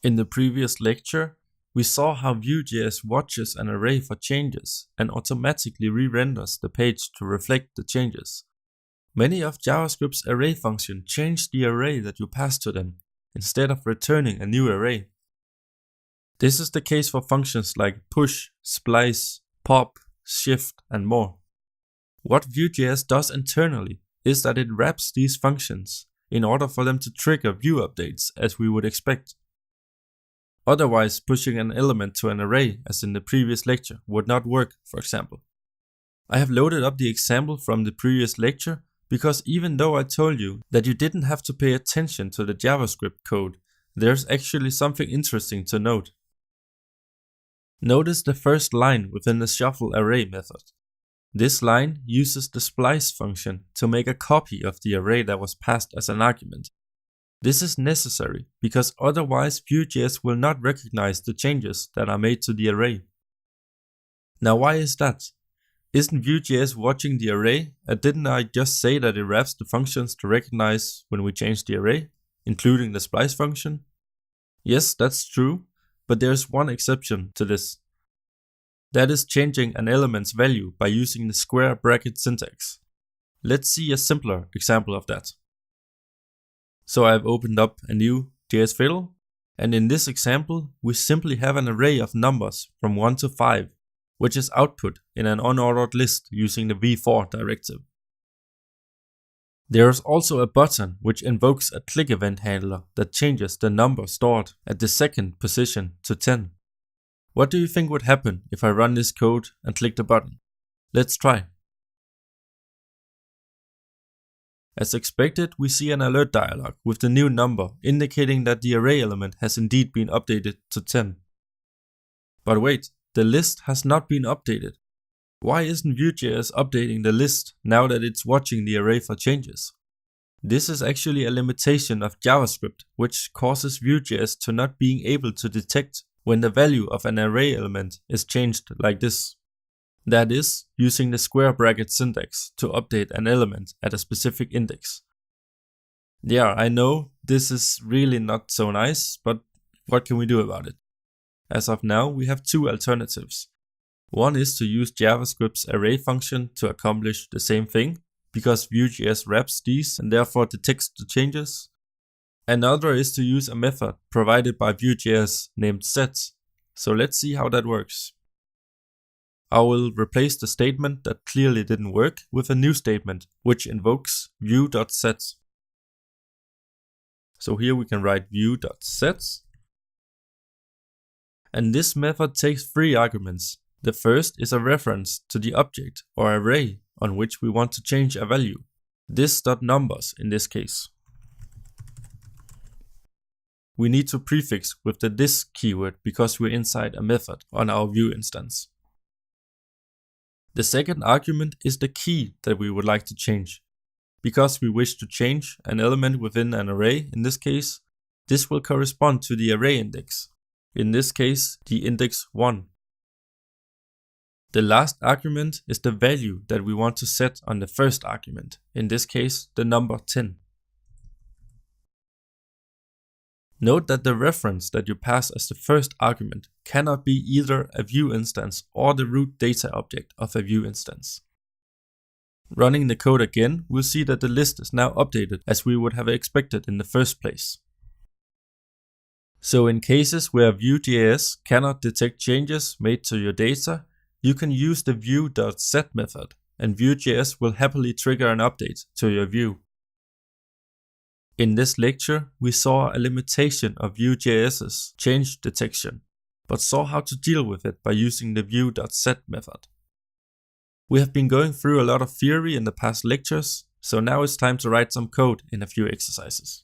In the previous lecture, we saw how Vue.js watches an array for changes and automatically re-renders the page to reflect the changes. Many of JavaScript's array functions change the array that you pass to them, instead of returning a new array. This is the case for functions like push, splice, pop, shift, and more. What Vue.js does internally is that it wraps these functions in order for them to trigger Vue updates as we would expect. Otherwise, pushing an element to an array, as in the previous lecture, would not work, for example. I have loaded up the example from the previous lecture because even though I told you that you didn't have to pay attention to the JavaScript code, there's actually something interesting to note. Notice the first line within the shuffle array method. This line uses the splice function to make a copy of the array that was passed as an argument. This is necessary because otherwise Vue.js will not recognize the changes that are made to the array. Now why is that? Isn't Vue.js watching the array, and didn't I just say that it wraps the functions to recognize when we change the array, including the splice function? Yes, that's true, but there's one exception to this. That is changing an element's value by using the square bracket syntax. Let's see a simpler example of that. So I've opened up a new JS fiddle, and in this example we simply have an array of numbers from 1 to 5, which is output in an unordered list using the v-for directive. There is also a button which invokes a click event handler that changes the number stored at the second position to 10. What do you think would happen if I run this code and click the button? Let's try. As expected, we see an alert dialog with the new number indicating that the array element has indeed been updated to 10. But wait, the list has not been updated. Why isn't Vue.js updating the list now that it's watching the array for changes? This is actually a limitation of JavaScript, which causes Vue.js to not being able to detect when the value of an array element is changed like this. That is, using the square bracket syntax to update an element at a specific index. Yeah, I know this is really not so nice, but what can we do about it? As of now, we have two alternatives. One is to use JavaScript's array function to accomplish the same thing, because Vue.js wraps these and therefore detects the changes. Another is to use a method provided by Vue.js named set. So let's see how that works. I will replace the statement that clearly didn't work with a new statement which invokes vue.set. So here we can write vue.set. And this method takes 3 arguments. The first is a reference to the object or array on which we want to change a value. This.numbers in this case. We need to prefix with the this keyword because we're inside a method on our Vue instance. The second argument is the key that we would like to change. Because we wish to change an element within an array in this case, this will correspond to the array index. In this case, the index 1. The last argument is the value that we want to set on the first argument, in this case the number 10. Note that the reference that you pass as the first argument cannot be either a Vue instance or the root data object of a Vue instance. Running the code again, we'll see that the list is now updated as we would have expected in the first place. So in cases where Vue.js cannot detect changes made to your data, you can use the vue.set method and Vue.js will happily trigger an update to your Vue. In this lecture, we saw a limitation of Vue.js's change detection, but saw how to deal with it by using the vue.set method. We have been going through a lot of theory in the past lectures, so now it's time to write some code in a few exercises.